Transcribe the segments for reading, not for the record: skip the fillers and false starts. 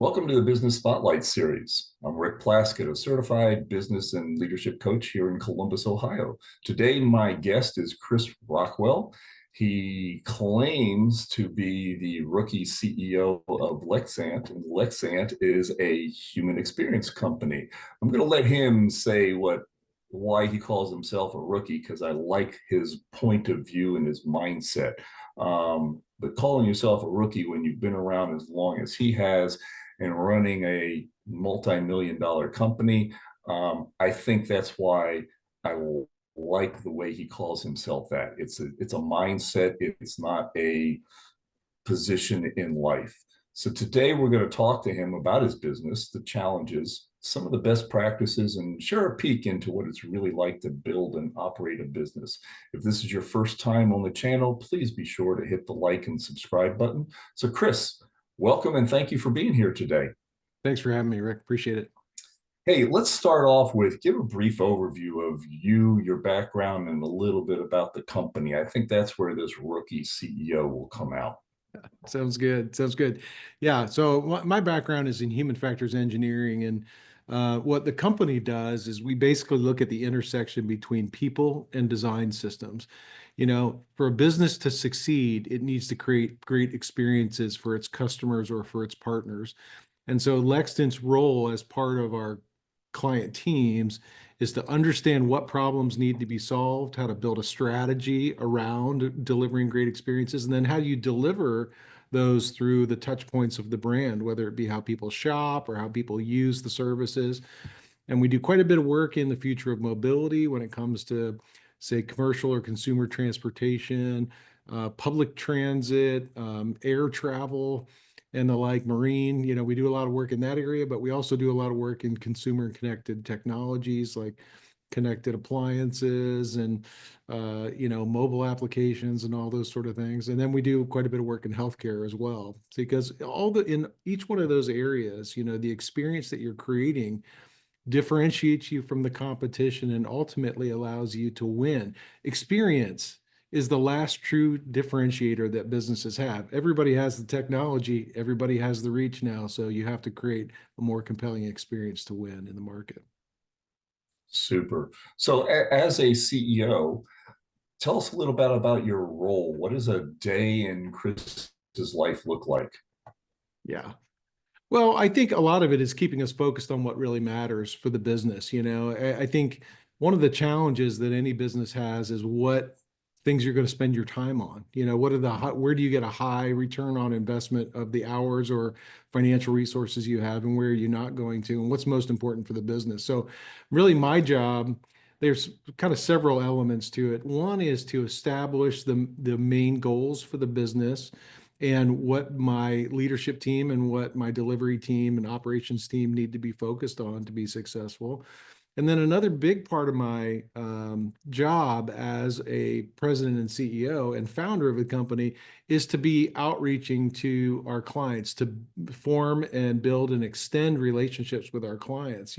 Welcome to the Business Spotlight Series. I'm Rick Plaskett, a certified business and leadership coach here in Columbus, Ohio. Today, my guest is Chris Rockwell. He claims to be the rookie CEO of Lextant, and Lextant is a human experience company. I'm going to let him say why he calls himself a rookie because I like his point of view and his mindset. But calling yourself a rookie when you've been around as long as he has and running a multi-million-dollar company. I think that's why I like the way he calls himself that. It's a mindset. It's not a position in life. So today we're going to talk to him about his business, the challenges, some of the best practices, and share a peek into what it's really like to build and operate a business. If this is your first time on the channel, please be sure to hit the like and subscribe button. So Chris, welcome and thank you for being here today. Thanks for having me, Rick. Appreciate it. Hey, let's start off with give a brief overview of you, your background, and a little bit about the company. I think that's where this rookie CEO will come out. Sounds good. Sounds good. Yeah. So my background is in human factors engineering, and what the company does is we basically look at the intersection between people and design systems. For a business to succeed, it needs to create great experiences for its customers or for its partners. And so Lextant's role as part of our client teams is to understand what problems need to be solved, how to build a strategy around delivering great experiences, and then how you deliver those through the touch points of the brand, whether it be how people shop or how people use the services. And we do quite a bit of work in the future of mobility when it comes to, say, commercial or consumer transportation, public transit, air travel, and the like, marine. We do a lot of work in that area, but we also do a lot of work in consumer and connected technologies like connected appliances and mobile applications and all those sort of things. And then we do quite a bit of work in healthcare as well, because in each one of those areas, the experience that you're creating differentiates you from the competition and ultimately allows you to win. Experience is the last true differentiator that businesses have. Everybody has the technology, everybody has the reach now, so you have to create a more compelling experience to win in the market. Super. So as a CEO, tell us a little bit about your role. What does a day in Chris's life look like? Yeah. Well, I think a lot of it is keeping us focused on what really matters for the business. I think one of the challenges that any business has is what things you're going to spend your time on. Where do you get a high return on investment of the hours or financial resources you have, and where are you not going to, and what's most important for the business? So really my job, there's kind of several elements to it. One is to establish the main goals for the business and what my leadership team and what my delivery team and operations team need to be focused on to be successful. And then another big part of my job as a president and CEO and founder of the company is to be outreaching to our clients, to form and build and extend relationships with our clients.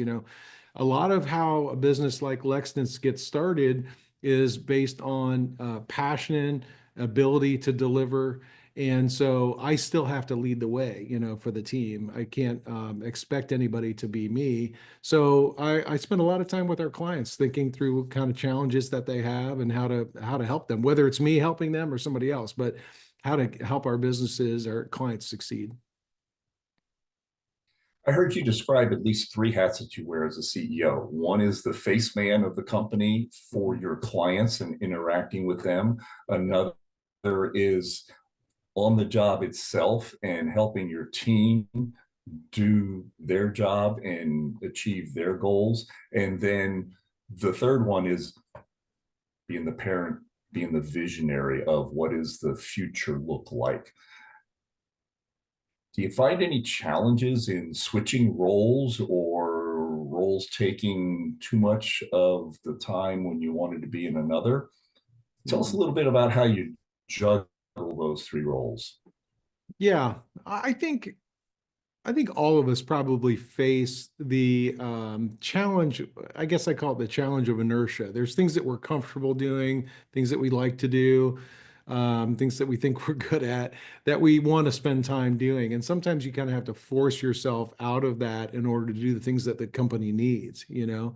A lot of how a business like Lextant gets started is based on passion, ability to deliver. And so I still have to lead the way, for the team. I can't expect anybody to be me. So I spend a lot of time with our clients thinking through what kind of challenges that they have and how to help them, whether it's me helping them or somebody else, but how to help our businesses, our clients succeed. I heard you describe at least three hats that you wear as a CEO. One is the face man of the company for your clients and interacting with them. Another is on the job itself and helping your team do their job and achieve their goals. And then the third one is being the parent, being the visionary of what is the future look like. Do you find any challenges in switching roles or roles taking too much of the time when you wanted to be in another? Tell us a little bit about how you juggle those three roles. Yeah, I think all of us probably face the challenge. I guess I call it the challenge of inertia. There's things that we're comfortable doing, things that we like to do. things that we think we're good at that we want to spend time doing. And sometimes you kind of have to force yourself out of that in order to do the things that the company needs, you know.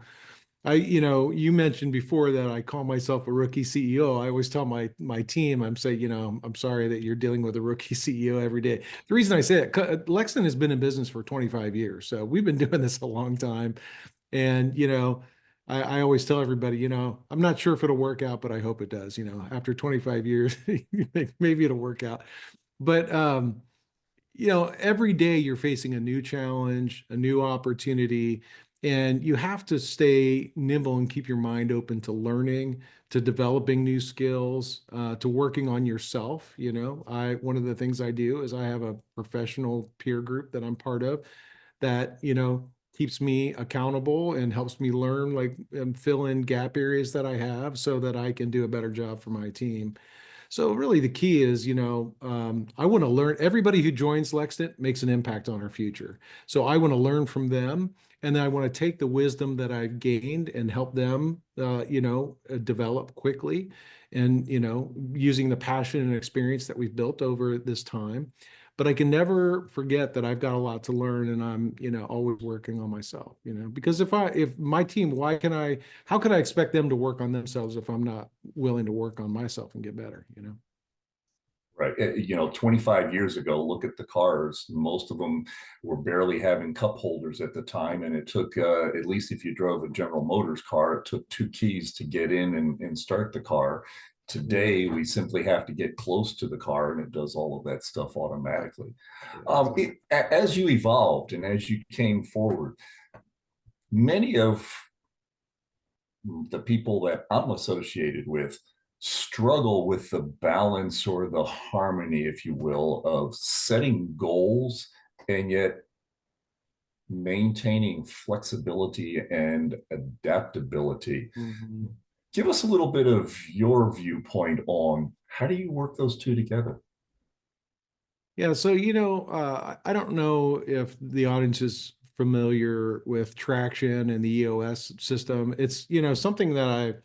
You mentioned before that I call myself a rookie CEO. I always tell my team, I'm saying, I'm sorry that you're dealing with a rookie CEO every day. The reason I say it, Lexington has been in business for 25 years, so we've been doing this a long time. And I always tell everybody, I'm not sure if it'll work out, but I hope it does. After 25 years, maybe it'll work out. But every day you're facing a new challenge, a new opportunity, and you have to stay nimble and keep your mind open to learning, to developing new skills, to working on yourself. One of the things I do is I have a professional peer group that I'm part of that, keeps me accountable and helps me learn, like, and fill in gap areas that I have so that I can do a better job for my team. So really the key is, I want to learn. Everybody who joins Lextant makes an impact on our future. So I want to learn from them, and then I want to take the wisdom that I've gained and help them, develop quickly, and using the passion and experience that we've built over this time. But I can never forget that I've got a lot to learn, and I'm, always working on myself. Because if my team, how can I expect them to work on themselves if I'm not willing to work on myself and get better? Right. 25 years ago, look at the cars. Most of them were barely having cup holders at the time. And it took, at least if you drove a General Motors car, it took two keys to get in and start the car. Today, we simply have to get close to the car and it does all of that stuff automatically. As you evolved and as you came forward, many of the people that I'm associated with struggle with the balance or the harmony, if you will, of setting goals and yet maintaining flexibility and adaptability. Mm-hmm. Give us a little bit of your viewpoint on how do you work those two together? Yeah, so I don't know if the audience is familiar with traction and the EOS system. It's something that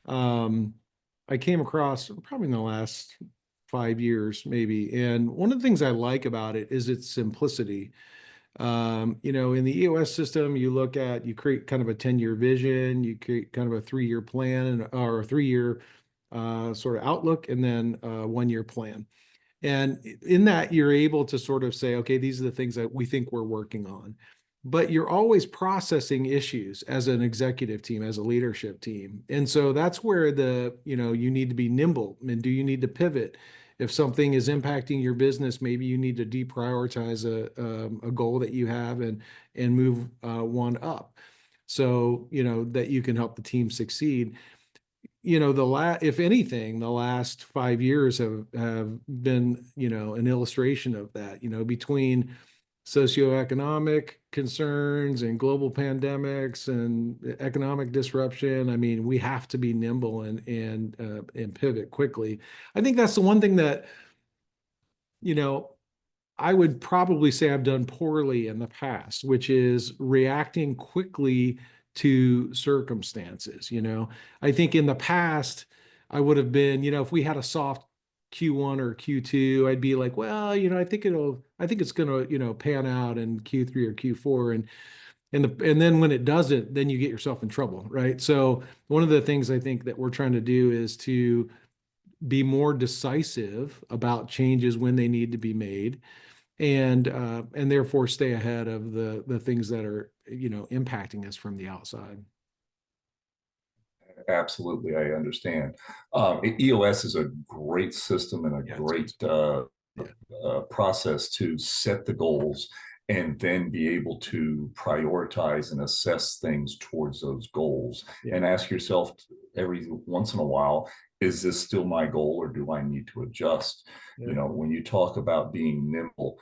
I came across probably in the last 5 years, maybe. And one of the things I like about it is its simplicity. In the EOS system, you create kind of a 10-year vision, you create kind of a 3-year plan or a 3-year sort of outlook, and then a 1-year plan. And in that, you're able to sort of say, okay, these are the things that we think we're working on. But you're always processing issues as an executive team, as a leadership team. And so that's where you need to be nimble. And do you need to pivot? If something is impacting your business, maybe you need to deprioritize a goal that you have and move one up so, that you can help the team succeed. If anything, the last 5 years have been, an illustration of that, between socioeconomic concerns and global pandemics and economic disruption. I mean, we have to be nimble and pivot quickly. I think that's the one thing that, you know, I would probably say I've done poorly in the past, which is reacting quickly to circumstances. I think in the past, I would have been, if we had a soft Q1 or Q2, I'd be like, well, I think it's gonna, pan out in Q3 or Q4. And then when it doesn't, then you get yourself in trouble, right? So one of the things I think that we're trying to do is to be more decisive about changes when they need to be made, and therefore stay ahead of the things that are impacting us from the outside. Absolutely, I understand. EOS is a great system and a Yeah, great yeah, process to set the goals and then be able to prioritize and assess things towards those goals yeah, and ask yourself every once in a while, is this still my goal or do I need to adjust? yeah. When you talk about being nimble,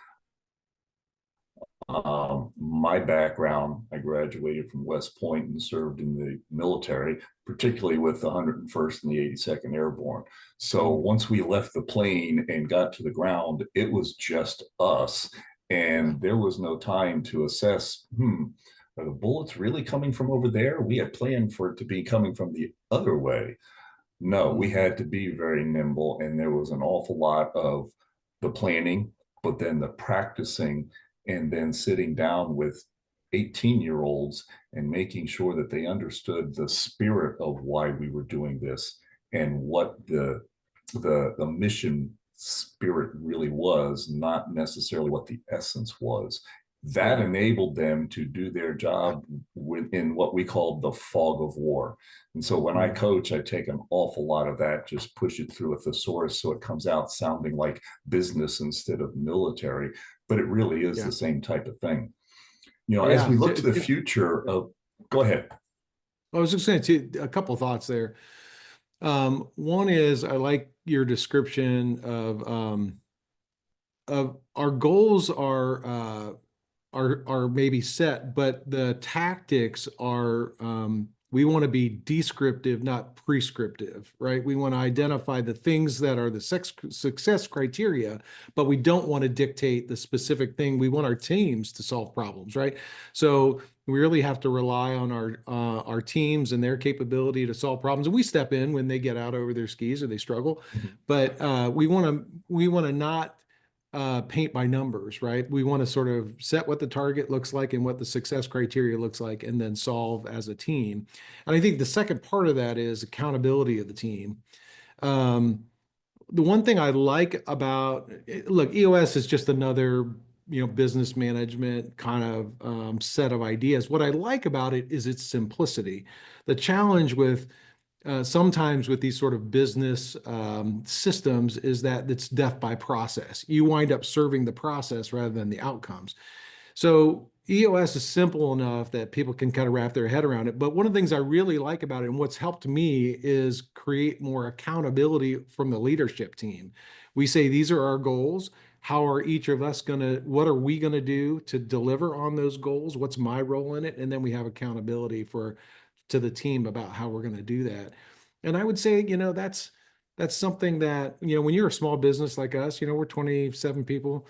my background, I graduated from West Point and served in the military, particularly with the 101st and the 82nd Airborne. So Mm. once we left the plane and got to the ground, it was just us. And there was no time to assess, are the bullets really coming from over there? We had planned for it to be coming from the other way. No, we Mhm. had to be very nimble, and there was an awful lot of the planning, but then the practicing, and then sitting down with 18-year-olds and making sure that they understood the spirit of why we were doing this and what the mission spirit really was, not necessarily what the essence was. That Yeah. enabled them to do their job within what we call the fog of war. And so when I Mhm. coach, I take an awful lot of that, just push it through a thesaurus so it comes out sounding like business instead of military, but it really is the Yeah. same type of thing. You know, as Yeah. we look to the future of, go ahead. I was just going to a couple thoughts there. One is I like your description of our goals are maybe set, but the tactics are we want to be descriptive, not prescriptive, right? We want to identify the things that are the success criteria, but we don't want to dictate the specific thing. We want our teams to solve problems, right? So we really have to rely on our teams and their capability to solve problems. And we step in when they get out over their skis or they struggle, but we want to not paint by numbers, right? We want to sort of set what the target looks like and what the success criteria looks like, and then solve as a team. And I think the second part of that is accountability of the team. Um, the one thing I like about, look, EOS is just another, business management kind of set of ideas. What I like about it is its simplicity. The challenge with sometimes with these sort of business systems is that it's death by process. You wind up serving the process rather than the outcomes. So EOS is simple enough that people can kind of wrap their head around it. But one of the things I really like about it and what's helped me is create more accountability from the leadership team. We say, these are our goals. How are each of us going to, what are we going to do to deliver on those goals? What's my role in it? And then we have accountability to the team about how we're going to do that. And I would say, that's something that, when you're a small business like us, we're 27 people.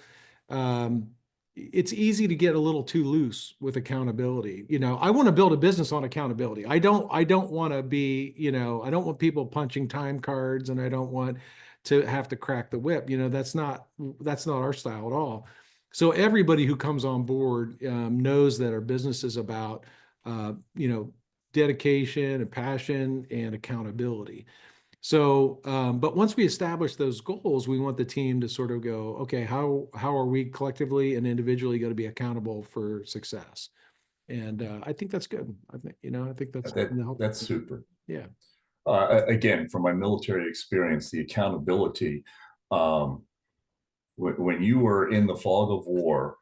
Um, it's easy to get a little too loose with accountability. I want to build a business on accountability. I don't want to be, I don't want people punching time cards, and I don't want to have to crack the whip. That's not our style at all. So everybody who comes on board knows that our business is about, uh, you know, dedication and passion and accountability. So, but once we establish those goals, we want the team to sort of go, okay, how are we collectively and individually going to be accountable for success? And I think that's good. I think that's That helpful. that's super. Yeah. Again, from my military experience, the accountability. Um, when you were in the fog of war,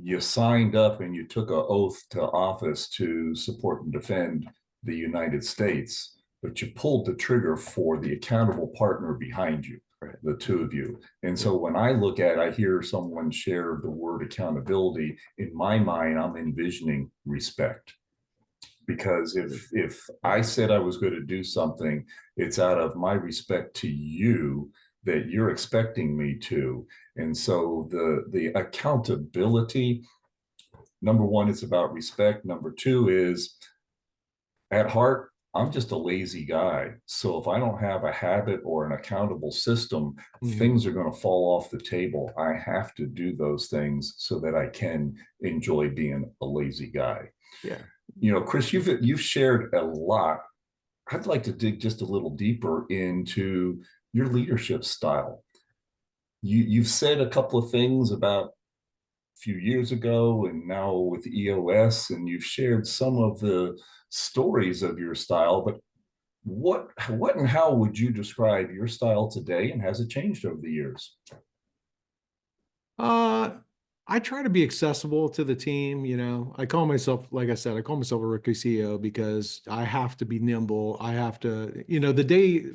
you signed up and you took an oath to office to support and defend the United States, but you pulled the trigger for the accountable partner behind you, Right. the two of you. And Yeah. so when I look at, I hear someone share the word accountability, in my mind, I'm envisioning respect. Because if I said I was going to do something, it's out of my respect to you that you're expecting me to. And so the accountability, number one, it's about respect. Number two is, at heart, I'm just a lazy guy. So if I don't have a habit or an accountable system, Mhm. things are going to fall off the table. I have to do those things so that I can enjoy being a lazy guy. Yeah. You know, Chris, you've shared a lot. I'd like to dig just a little deeper into your leadership style. You've said a couple of things about a few years ago and now with EOS, and you've shared some of the stories of your style, but what and how would you describe your style today, and has it changed over the years? Uh, I try to be accessible to the team. I call myself, like I said, I call myself a rookie CEO because I have to be nimble. I have to,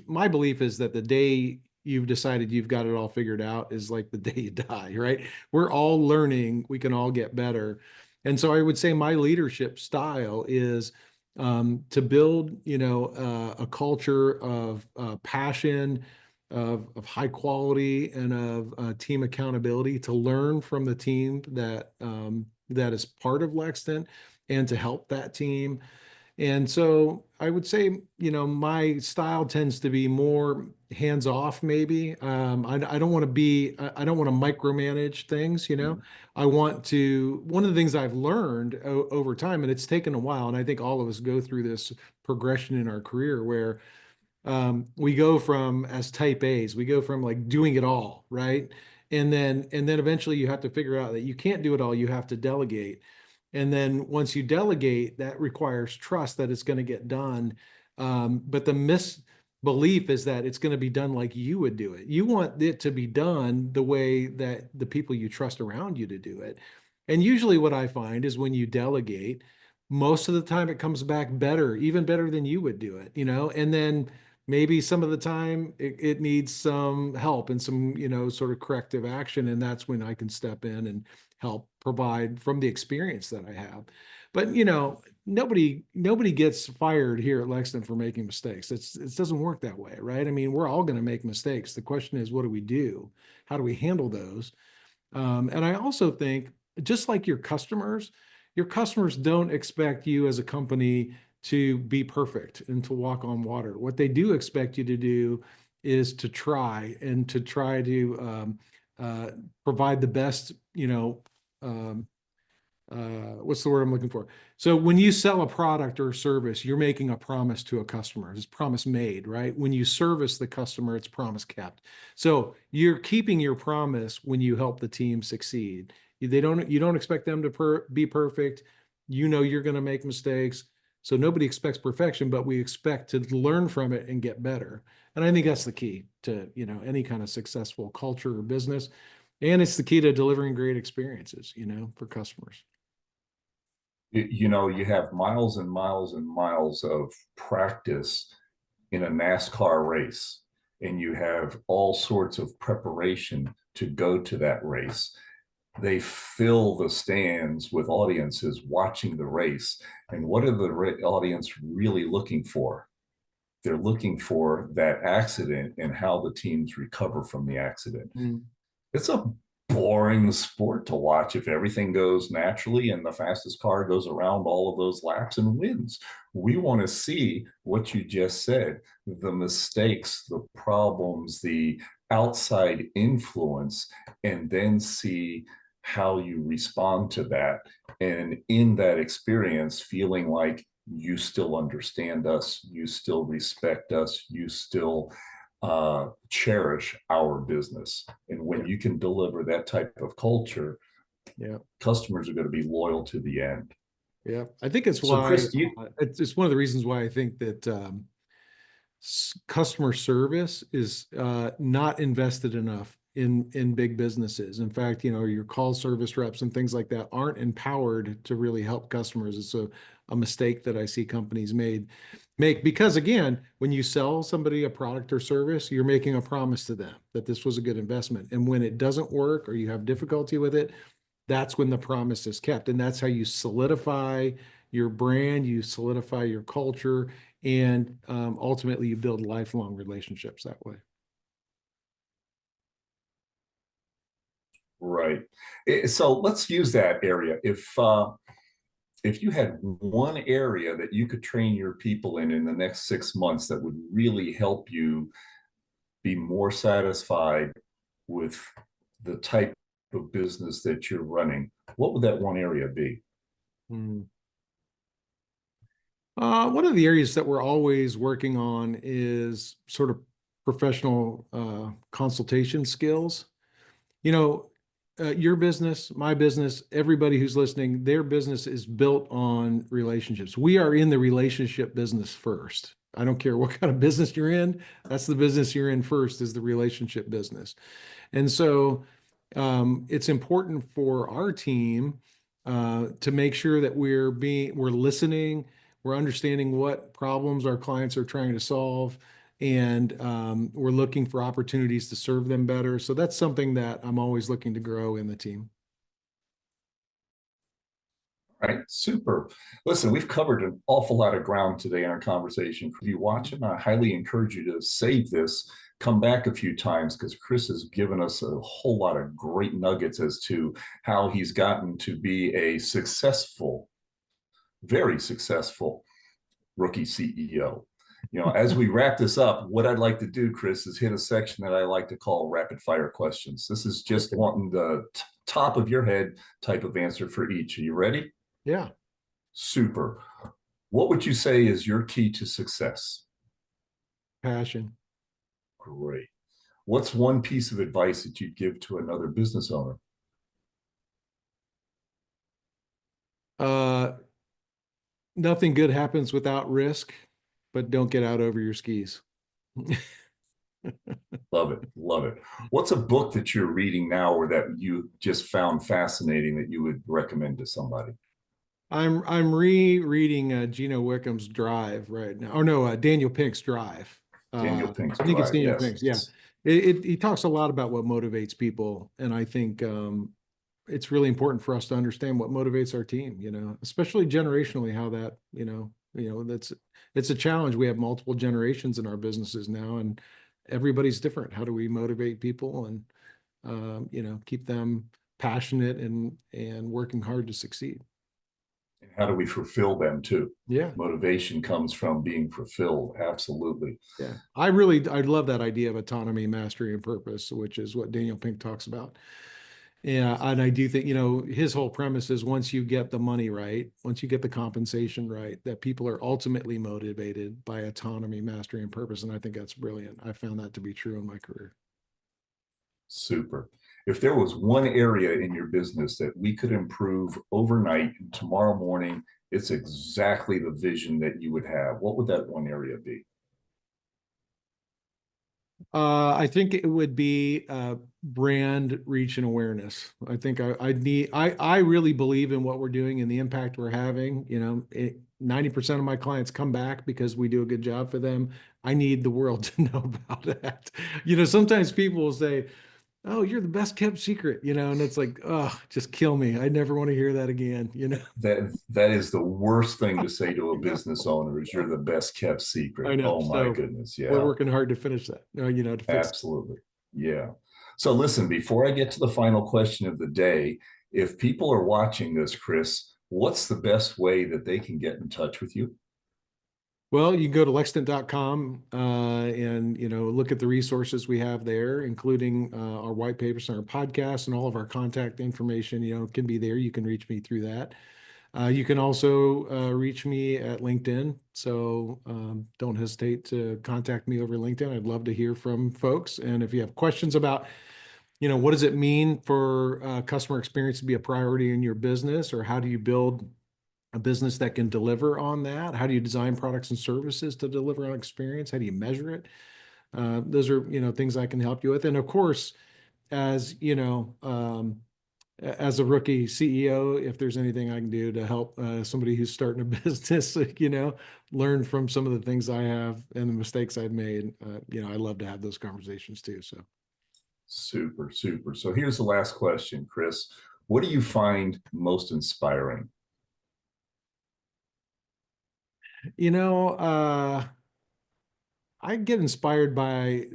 my belief is that the day you've decided you've got it all figured out is like the day you die, right? We're all learning, we can all get better. And so I would say my leadership style is to build, a culture of passion, of high quality, and of team accountability, to learn from the team that is part of Lextant, and to help that team. And so I would say, my style tends to be more hands off, maybe. I don't want to be, I don't want to micromanage things, I want to, one of the things I've learned over time, and it's taken a while, and I think all of us go through this progression in our career where we go from as type A's, we go from like doing it all, right? And then eventually you have to figure out that you can't do it all, you have to delegate. And then once you delegate, that requires trust that it's going to get done. But the misbelief is that it's going to be done like you would do it. You want it to be done the way that the people you trust around you to do it. And usually what I find is when you delegate, most of the time it comes back better, even better than you would do it, and then maybe some of the time it needs some help and some, sort of corrective action. And that's when I can step in and help provide from the experience that I have. But, nobody gets fired here at Lexington for making mistakes. It doesn't work that way, right? I mean, we're all going to make mistakes. The question is, what do we do? How do we handle those? And I also think, just like your customers don't expect you as a company to be perfect and to walk on water. What they do expect you to do is to try and to try to uh, provide the best, um, what's the word I'm looking for? So when you sell a product or a service, you're making a promise to a customer. It's promise made, right? When you service the customer, it's promise kept. So you're keeping your promise when you help the team succeed. You don't expect them to be perfect. You're going to make mistakes. So nobody expects perfection, but we expect to learn from it and get better. And I think that's the key to, any kind of successful culture or business. And it's the key to delivering great experiences, for customers. You have miles and miles and miles of practice in a NASCAR race, and you have all sorts of preparation to go to that race. They fill the stands with audiences watching the race. And what are the audience really looking for? They're looking for that accident and how the teams recover from the accident. Mm. It's a boring sport to watch if everything goes naturally and the fastest car goes around all of those laps and wins. We want to see what you just said, the mistakes, the problems, the outside influence, and then see how you respond to that. And in that experience, feeling like you still understand us, you still respect us, you still cherish our business. And when Yeah. you can deliver that type of culture, Yeah. customers are going to be loyal to the end. Yeah. I think it's So, why Chris, do you, it's one of the reasons why I think that customer service is not invested enough in big businesses. In fact, your call service reps and things like that aren't empowered to really help customers. It's a mistake that I see companies make because, again, when you sell somebody a product or service, you're making a promise to them that this was a good investment. And when it doesn't work or you have difficulty with it, that's when the promise is kept. And that's how you solidify your brand, you solidify your culture, and ultimately you build lifelong relationships that way. right? So let's use that area. If you had one area that you could train your people in the next 6 months that would really help you be more satisfied with the type of business that you're running, what would that one area be? Hmm. One of the areas that we're always working on is sort of professional consultation skills. You know, your business, my business, everybody who's listening, their business is built on relationships. We are in the relationship business first. I don't care what kind of business you're in. That's the business you're in first, is the relationship business. And so it's important for our team to make sure that we're listening, we're understanding what problems our clients are trying to solve, and we're looking for opportunities to serve them better. So that's something that I'm always looking to grow in the team. Right, super. Listen, we've covered an awful lot of ground today in our conversation. If you watch it, I highly encourage you to save this, come back a few times, because Chris has given us a whole lot of great nuggets as to how he's gotten to be a successful, very successful rookie CEO. As we wrap this up, what I'd like to do, Chris, is hit a section that I like to call rapid fire questions. This is just Okay. wanting the top of your head type of answer for each. Are you ready? Yeah. Super. What would you say is your key to success? Passion. Great. What's one piece of advice that you'd give to another business owner? Uh, Nothing good happens without risk, but don't get out over your skis. Love it. Love it. What's a book that you're reading now or that you just found fascinating that you would recommend to somebody? I'm rereading Gino Wickham's Drive right now. Or no, Daniel Pink's Drive. Daniel Pink's I think it's Drive. Daniel Yes. Pink's. Yeah, he talks a lot about what motivates people, and I think it's really important for us to understand what motivates our team. Especially generationally, how that that's it's a challenge. We have multiple generations in our businesses now, and everybody's different. How do we motivate people and keep them passionate and working hard to succeed? And how do we fulfill them too? Yeah. Motivation comes from being fulfilled. Absolutely. Yeah. I love that idea of autonomy, mastery, and purpose, which is what Daniel Pink talks about. Yeah. And I do think, his whole premise is once you get the money right, once you get the compensation right, that people are ultimately motivated by autonomy, mastery, and purpose. And I think that's brilliant. I found that to be true in my career. Super. If there was one area in your business that we could improve overnight and tomorrow morning, it's exactly the vision that you would have, what would that one area be? I think it would be brand reach and awareness. I think I really believe in what we're doing and the impact we're having. 90% of my clients come back because we do a good job for them. I need the world to know about that. Sometimes people will say, "Oh, you're the best kept secret," and it's like, oh, just kill me. I never want to hear that again. That is the worst thing to say to a I know. business owner is you're the best kept I secret. know. Oh my So goodness. we're Yeah. working hard to finish that, to fix it. Absolutely. Yeah. So listen, before I get to the final question of the day, if people are watching this, Chris, what's the best way that they can get in touch with you? Well, you can go to lextant.com and look at the resources we have there, including our white papers and our podcast, and all of our contact information. Can be there. You can reach me through that. You can also reach me at LinkedIn. So don't hesitate to contact me over LinkedIn. I'd love to hear from folks. And if you have questions about, what does it mean for customer experience to be a priority in your business, or how do you build a business that can deliver on that? How do you design products and services to deliver on experience? How do you measure it? Those are, things I can help you with. And of course, as as a rookie CEO, if there's anything I can do to help somebody who's starting a business, learn from some of the things I have and the mistakes I've made, I love to have those conversations too. So, Super, super. So here's the last question, Chris. What do you find most inspiring? you know, uh, I get inspired by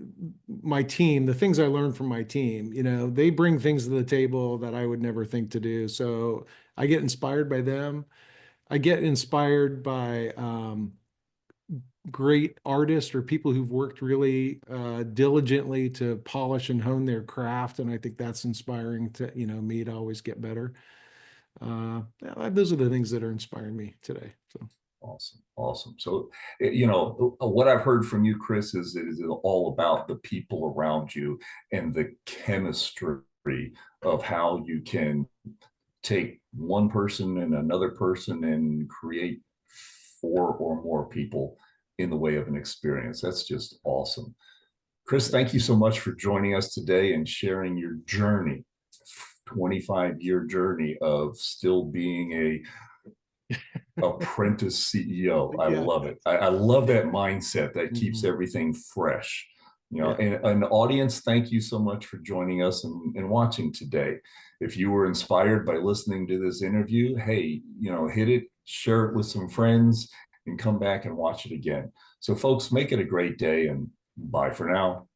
my team, the things I learn from my team. They bring things to the table that I would never think to do. So I get inspired by them. I get inspired by great artists or people who've worked really diligently to polish and hone their craft. And I think that's inspiring to, me to always get better. Those are the things that are inspiring me today. So. Awesome. Awesome. So, what I've heard from you, Chris, is it is all about the people around you and the chemistry of how you can take one person and another person and create four or more people in the way of an experience. That's just awesome. Chris, thank you so much for joining us today and sharing your journey, 25-year journey of still being a apprentice CEO. I Yeah. love it. I love that mindset that keeps Mhm. everything fresh. Yeah. And an audience, thank you so much for joining us and watching today. If you were inspired by listening to this interview, hey, hit it, share it with some friends, and come back and watch it again. So, folks, make it a great day and bye for now.